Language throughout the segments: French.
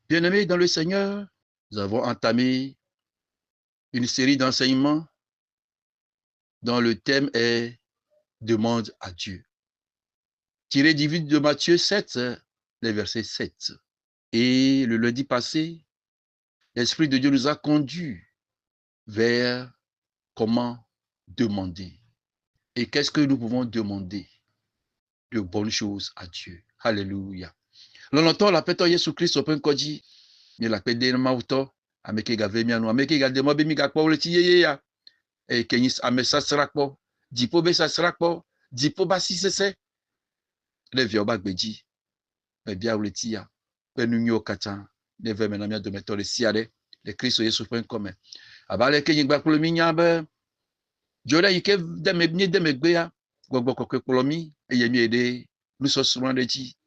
Bien-aimés dans le Seigneur, nous avons entamé une série d'enseignements dont le thème est « Demande à Dieu ». Tiré du livre de Matthieu 7, les versets 7. Et le lundi passé, l'Esprit de Dieu nous a conduits vers comment demander. Et qu'est-ce que nous pouvons demander? De bonnes choses à Dieu. Alléluia. Longtemps, la paix de Jésus-Christ, open koji, mais la paix de Mauto, ameke gave miano, ameke gade mo be mi gakpo le tiye ya. E kenis amesa srakpo, dipo be sa srakpo, dipo ba si sese. Le vio ba gbeji. Me bia le tiya. Pe nu nyo katan, ne ve menamia de meto le siade, le Christ Yesu.com. Abale ke yin gba mi nyabe. Jola yike de me ni de me gbe ya. Gbogbo kokwe polomi, e yemi ede, nous sommes de ji.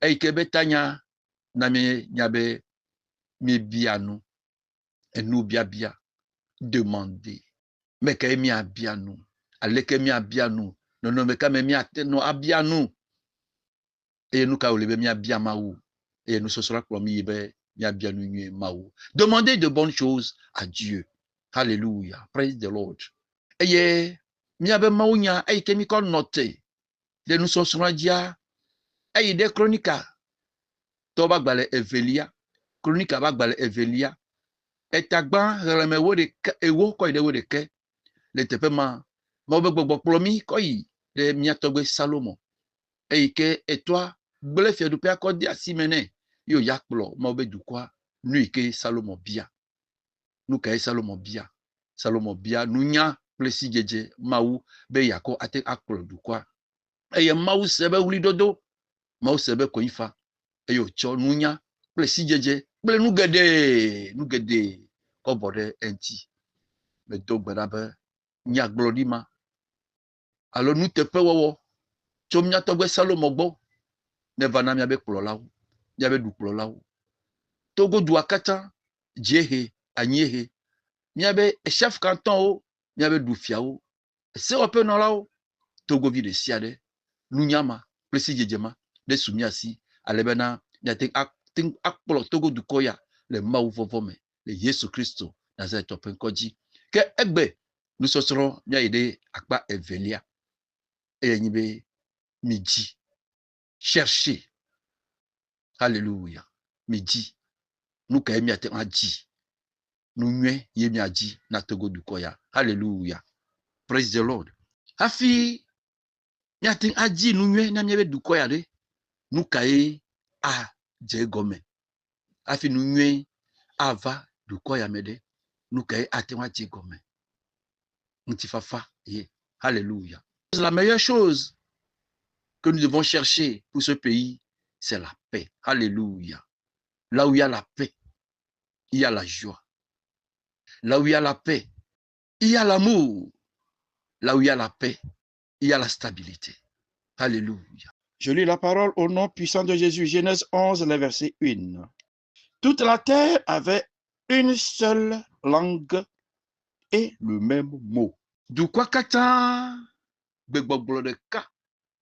E yike betanya na me nyabe mi bianu. Et nous bia demander. Mais que mi abianu. Aleke mi abianu. Non non mais quand mi ateno abianu. Et nous ka olebe mi abia maou. Et nous ce sera pour mi be mi abianu nu maou. Demandez de bonnes choses à Dieu. Alléluia. Praise the Lord. Et mi abe maou nya e ke mi kon noter. De nous ce sera dia e de chronica. To ba gbale Evelia. Chronica ba gbale Evelia. Et agban releme wo de ewo ko ide wo de ke. Le tepe ma be gbogbo plomi ko yi de miatogbe Salomo e ke etwa gbele fie du pe akodi asimene yo yakplo ma be du kwa nu ike Salomo bia nu ka Salomo bia nu nya plesi jeje mawu be yako ate akplo du kwa e ye mawu sebe wuli dodo mawu sebe ko ifa e yo cho nu nya plesi jeje ble nu gede ko bode enti me do gbadabe nya glodima. Alors nous te pe wowo tsom nya togbe Salomo gbo ne vana mia be kplo lawo mia be du kplo lawo togo du akata jehe anyehe mia be chef canton o mia be du fiawo se ope no lawo togo vi de siade nunyama plesi jejema de sumiasi alebena mia te akplo togo du koya le mawu vovome le Yesu Christo Nazareth open koji ke egbe nous sosoro mia ide akpa evelia et nibe midi chercher. Alléluia. Midi. Nous ka emi ate aji. Nous nwe yemi aji na togo du koya. Alléluia. Praise the Lord. Afi mi ate aji nous nwe na miebe du koya de. Nous ka a je gome. Afi nous nwe ava du koya mede. Nous ka ate aji gome. Ntifafa ye. Alléluia. La meilleure chose que nous devons chercher pour ce pays, c'est la paix. Alléluia. Là où il y a la paix, il y a la joie. Là où il y a la paix, il y a l'amour. Là où il y a la paix, il y a la stabilité. Alléluia. Je lis la parole au nom puissant de Jésus. Genèse 11, le verset 1. Toute la terre avait une seule langue et le même mot. Du quoi kata, begbogbo de ka,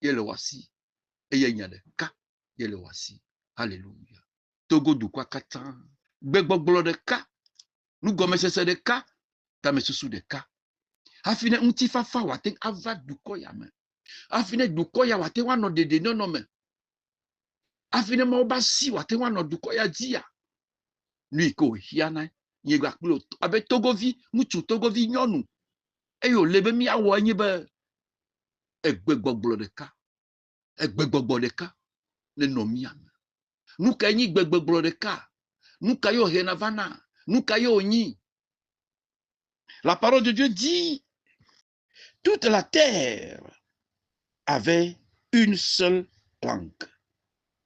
yele wasi. Et yenya de ka, yele wasi. Alléluia. Togo du quoi kata, begbogbo de ka, nous gomme sese de ka, tame susu de ka. Afine untifafa wate ava du koya me. Afine du koya wate wano dede no me. Afine maoba si wate wano du koya dia. Lui ko hiana yega kulo abe togovi muchu togovi nyonu. Eyo lebe mi awo nyibe egbegbogbo de ka. Egbegbogbo de ka le no mi am. Nu ka nyi gbegbogblo de ka. Nu ka yo henavana. Nu ka yo nyi. La parole de Dieu dit toute la terre avait une seule langue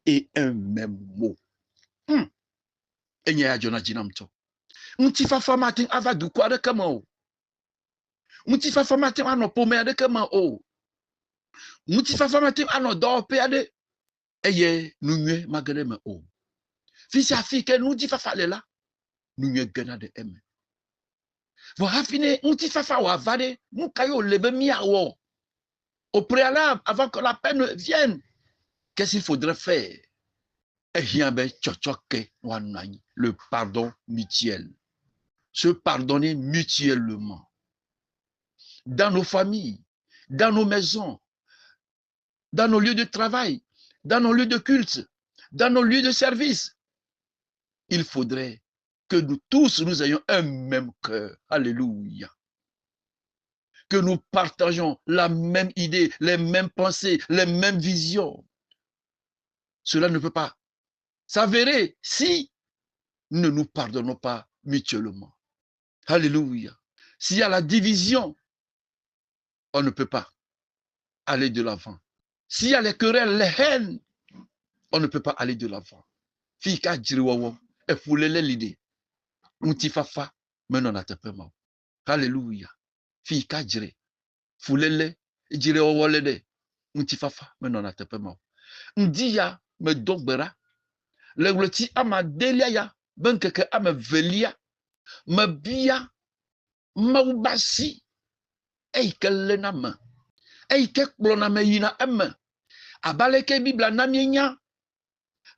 et un même mot. Enye ya jona jinamto. Mtifafa matin ava du kwa de kama o. Mtifafa matin ano pome de kama o. Mtifafa matin ano do pe ade. Eye nunwe magere me o. Fisi afike mtifafa lela. Nunwe gena de eme. Vo hafine mtifafa wa vade. Mukayo lebe miawo. Au préalable, avant que la paix ne vienne, qu'est-ce qu'il faudrait faire? Le pardon mutuel. Se pardonner mutuellement. Dans nos familles, dans nos maisons, dans nos lieux de travail, dans nos lieux de culte, dans nos lieux de service. Il faudrait que nous tous, nous ayons un même cœur. Alléluia. Que nous partageons la même idée, les mêmes pensées, les mêmes visions. Cela ne peut pas s'avérer si nous ne nous pardonnons pas mutuellement. Alléluia. S'il y a la division, on ne peut pas aller de l'avant. S'il y a les querelles, les haines, on ne peut pas aller de l'avant. Fika jiriwawo, efulele l'idée. Mutifafa, menon atepema. Alléluia. Fika jire. Fulele, jiriwawo lede. Mutifafa, menon atepema. Ndiya me dogbera. Le wleti ama delia ya. Benkeke ama velia. Me bia. Maubasi. Eike lenama. Eike kloname yina eme. Abaleke bibla namienya.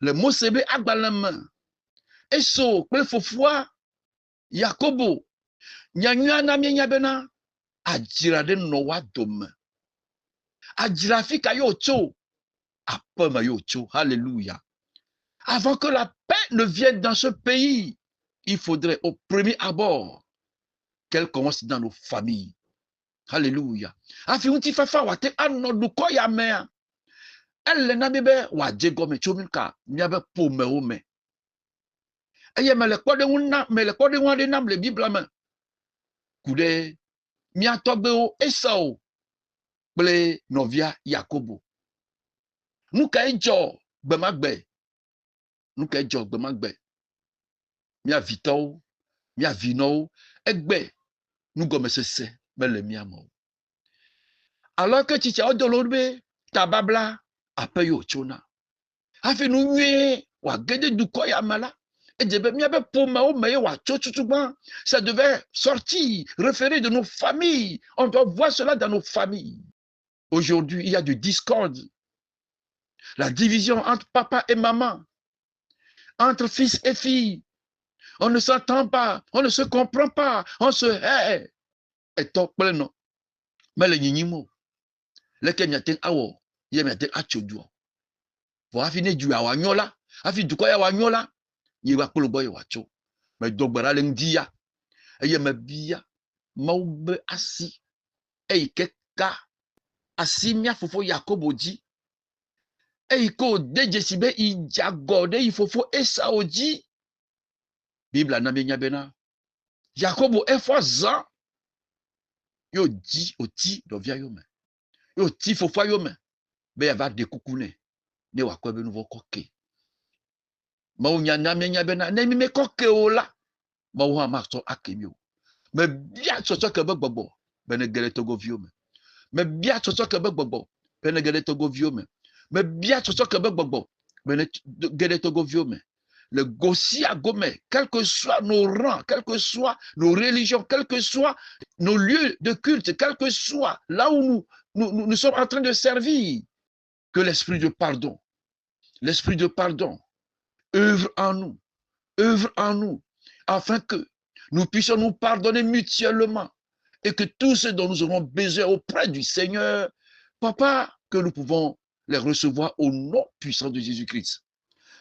Le mosebe agbaleme. Eso kple fofoa Yakobo nyanya namienya bena adjira de noa dome. Adjira fika yo tso. Apema yo tso. Alléluia. Avant que la paix ne vienne dans ce pays, il faudrait au premier abord qu'elle commence dans nos familles. Alléluia. Afi unti fafa wate anoduko ya mea. Elle na bebe wa jegome chominka miabe pome ome. Eye mele kode wuna mele kode wande nam le Bible me. Kude mia togbe o Esau ble novia Yakobo. Nuka ejo gbemagbe. Nuka ejo gbemagbe. Mia vito mia vino egbe nu gome sese mele mia mo. Alors que chicha odolorbe tababla apeyo chona. Afi nu nwe wa gede du koya mala. Et ça devait sortir, référer de nos familles. On doit voir cela dans nos familles. Aujourd'hui, il y a du discorde. La division entre papa et maman, entre fils et filles. On ne s'entend pas, on ne se comprend pas, on se hait. Et toi, non. Mais le nyinimo, le kenyaten awo, yemyaten achodjo. Pour affiner du awanyola, affiner du koya wanyola. Yewa koloboy wacho me dogbara le ndia eye me bia maube asi keka asi mia fofo Yakobo ji ko dejesibe ijagode ifofo Esau ji Bible na menya bena Yakobo efozan yo ji oti dovia yo me yo ti fofo yo me be ya va dekukune ne wakwe nouveau koke Maunya namenya bena nemi me koke ola Mauha marto akemio me bia tsoto ke gbogbo bene gele togo viome me bia tsoto ke gbogbo bene gele togo viome me bia tsoto ke gbogbo bene gele togo viome le gosia gome quel que soit nos rangs quel que soit nos religions quel que soit nos lieux de culte quel que soit là où nous sommes en train de servir que l'esprit de pardon œuvre en nous afin que nous puissions nous pardonner mutuellement et que tout ce dont nous aurons besoin auprès du Seigneur, Papa, que nous pouvons les recevoir au nom puissant de Jésus-Christ.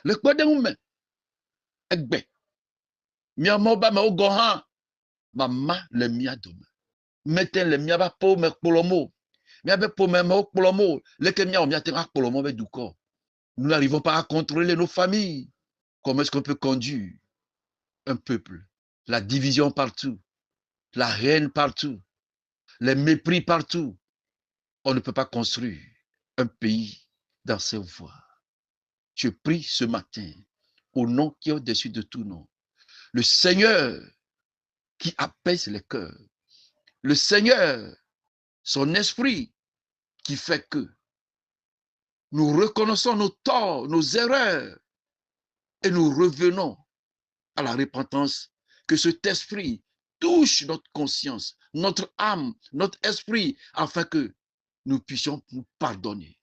Le quoi de nous, egbe, mia moba ma ogohan, mama le mia dome. Mettez le mia ba po me polomo, mia be po me mo polomo, le que mia o mia te a polomo be du corps. Nous n'arrivons pas à contrôler nos familles. Comment est-ce qu'on peut conduire un peuple? La division partout, la haine partout, les mépris partout. On ne peut pas construire un pays dans ces voies. Je prie ce matin, au nom qui est au-dessus de tout nom, le Seigneur qui apaise les cœurs, le Seigneur, son esprit qui fait que nous reconnaissons nos torts, nos erreurs, et nous revenons à la repentance, que cet esprit touche notre conscience, notre âme, notre esprit, afin que nous puissions nous pardonner.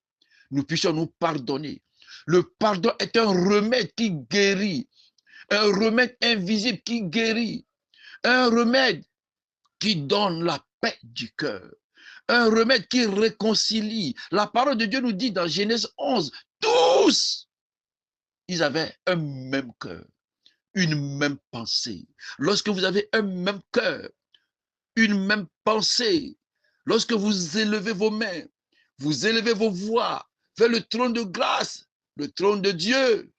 Nous puissions nous pardonner. Le pardon est un remède qui guérit, un remède invisible qui guérit, un remède qui donne la paix du cœur, un remède qui réconcilie. La parole de Dieu nous dit dans Genèse 11, tous, ils avaient un même cœur, une même pensée. Lorsque vous avez un même cœur, une même pensée, lorsque vous élevez vos mains, vous élevez vos voix vers le trône de grâce, le trône de Dieu,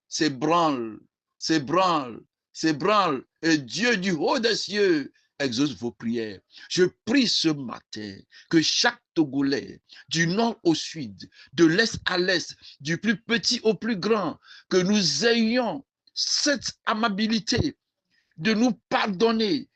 s'ébranle, s'ébranle, s'ébranle, et Dieu du haut des cieux exauce vos prières. Je prie ce matin que chaque Togolais, du nord au sud, de l'est à l'est, du plus petit au plus grand, que nous ayons cette amabilité de nous pardonner,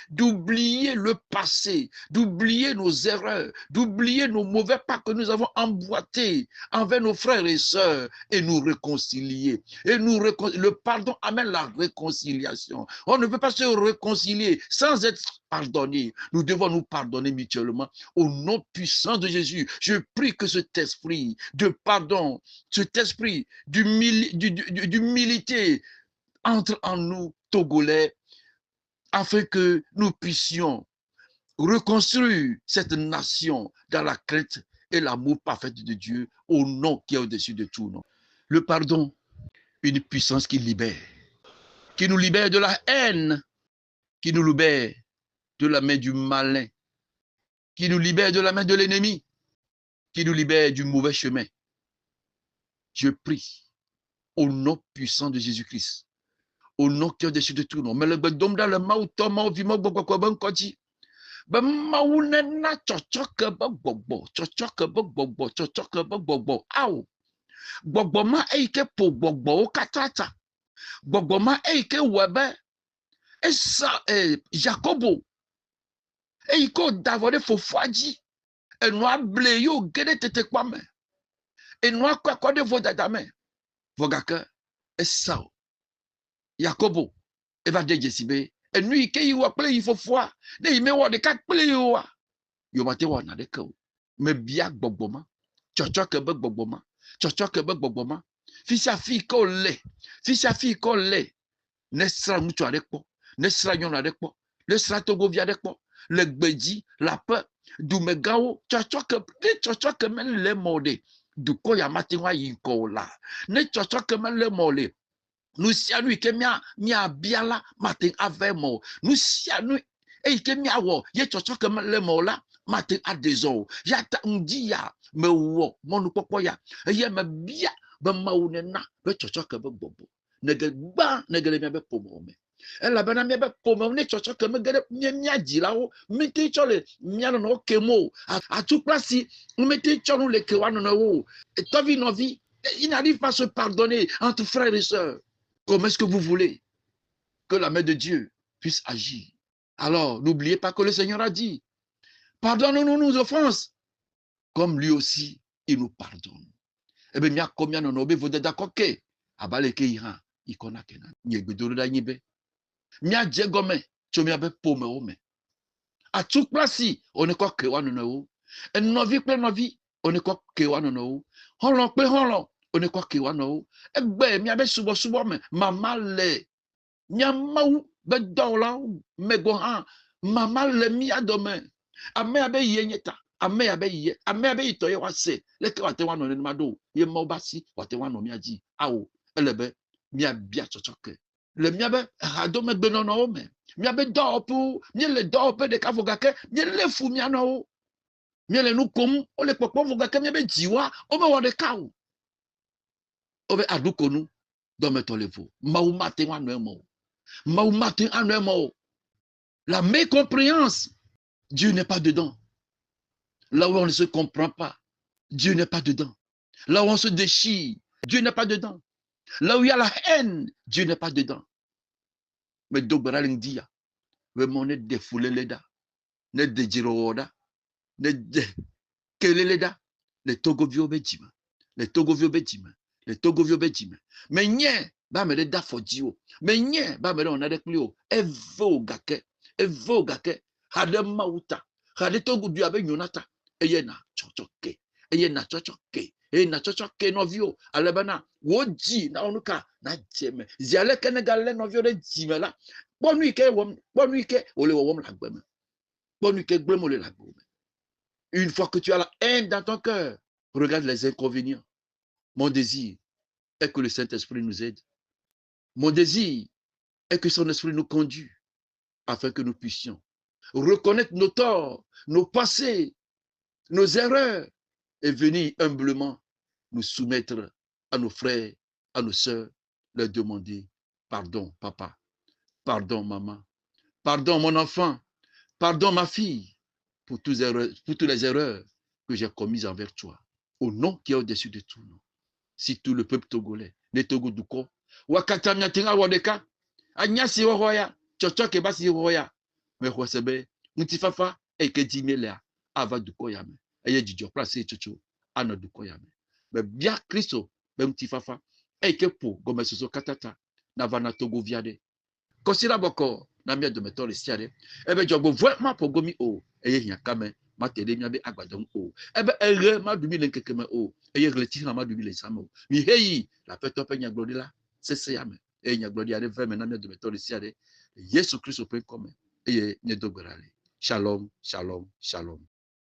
d'oublier le passé, d'oublier nos erreurs, d'oublier nos mauvais pas que nous avons emboîtés envers nos frères et sœurs et nous réconcilier. Et le pardon amène la réconciliation. On ne peut pas se réconcilier sans être pardonné. Nous devons nous pardonner mutuellement au nom puissant de Jésus. Je prie que cet esprit de pardon, cet esprit d'humilité, entre en nous, Togolais, afin que nous puissions reconstruire cette nation dans la crainte et l'amour parfait de Dieu, au nom qui est au-dessus de tout nom. Le pardon, une puissance qui nous libère de la haine, qui nous libère de la main du malin, qui nous libère de la main de l'ennemi, qui nous libère du mauvais chemin. Je prie au nom puissant de Jésus-Christ, au nom qui est au-dessus de tout nom. Mais le bedom dans le maou, Thomas, vivement, bon, kodi. Ben maou nena, tchotchok, bobo, tchotchok, bobo, tchotchok, bobo, aou. Bobo ma eike po bobo, katata. Bobo ma eike webe, esa, Jacobo. Eiko davode fofwaji. Et noa ble yo, gede tete kwame. Et noa kwa kode vodadame. Vogake, esa, Jacobo. Eva de Jesibe. Et lui, qui y a plein, il faut foi. Il me voit de quatre plein. Il m'a dit, on a des cas. Mais bien, boboma. Tchotchok, boboma. Tchotchok, boboma. Fils à fille, collé. Fils à fille, collé. Nestra mucho avec quoi. Nestra yon avec quoi. Nestra togo via avec quoi. Le gbedi, la peur. Du megao. Tchotchok, men le mode. Du ko ya matinwa yinko la. Ne tchotchok, men le mode. Nous sianu ke mia biala matin avec mo. Nous sianu e ke mia wo ye chocho ke le mo la matin a dezo. Ya ta ndia me wo mo nu popo ya. Ye me bia be maune na be chocho ke be bobo. Nege ba nege le be pomo me. E la bana me be pomo ne chocho ke me gere mia jila o me ti chole mia no kemo. A tout place me ti cholo le ke wa no wo. Et ta vie no vie, il n'arrive pas à se pardonner entre frères et sœurs. Comment est-ce que vous voulez que la main de Dieu puisse agir? Alors, n'oubliez pas que le Seigneur a dit, pardonnons-nous nos offenses, comme lui aussi, il nous pardonne. Eh bien, il y a combien de noms, vous êtes d'accord que, abale ke ira, ikona kenan, nye gbedoro da nyibe. Mia djegome, chomia be pome ome. A tout place, on est quoi que wa nono. Et novi pe novi, on est quoi que wa nono. Holon pe holon, on est quoi que wa no. Egbe mia be subo me, mama le. Mia mau be dola me go han, mama le mia dome. Ame abe yenyeta, ame abe ito ye wase. Leke wate wa no ne mado, ye mau basi, wate wa no mia ji. Awo, elebe mia bia chochoke. Le mia be hado me benono me. Mia be do pou, mia le do pe de kavogake, mia le fu mia no. Mia le nu kom, o le popo vogake mia be jiwa, o me wa de kaou. O be adukonu, do me tolevo. Mau mate wa no mo. Mau mate wa no mo. La mécompréhension, Dieu n'est pas dedans. Là où on ne se comprend pas, Dieu n'est pas dedans. Là où on se déchire, Dieu n'est pas dedans. Là où il y a la haine, Dieu n'est pas dedans. Mais Dobraling dia, vraiment ne défoule leda, ne déjiroda, ne keleleda, les Togovio Bedjima, les Togovio Bedjima, les Togovio Bedjima. Mais nye, ba me da fodio, mais nye, ba me on a des clios, evo gake, hade mauta, hade Togo du abe yonata, eyena chochoke, e na chocho ke novio alebana woji na onuka na jeme ziale kene gale novio de jimela bonu ike ole wom la gbeme bonu ike gbemo le la gbeme. Une fois que tu as la haine dans ton cœur, regarde les inconvénients. Mon désir est que le Saint-Esprit nous aide. Mon désir est que son esprit nous conduise afin que nous puissions reconnaître nos torts, nos passés, nos erreurs et venir humblement nous soumettre à nos frères, à nos sœurs, leur demander pardon, papa, pardon, maman, pardon, mon enfant, pardon, ma fille, pour toutes les erreurs que j'ai commises envers toi, au nom qui est au-dessus de tout nom. Si tout le peuple togolais, les Togo Duko, Wakatamia Tinga Wadeka, Agnasi Roya, Chochoke Basi Roya, mais Rosebe, Mutifafa, et que Dimela, Ava Dukoyame, et Didio Placé Chocho, Anna Dukoyame. Mais bien Christo, même Mutifafa, et que pour Gomesoso Katata, Navana Togo Viade. Considère boko, Namia de Metor Siade, et bien Jogo vraiment pour Gomi O, et Yakame, Matele Miabe Agbadon O, et bien Ere Madumi Lenkekeme O, et Retira Madumi Lesamo, mi hey, la fête open Yaglodila, c'est Sayame, et Yaglodia de Verme Namia de Metor Siade, Yesu Christ au point commun, et Nedoberale. Shalom, shalom, shalom.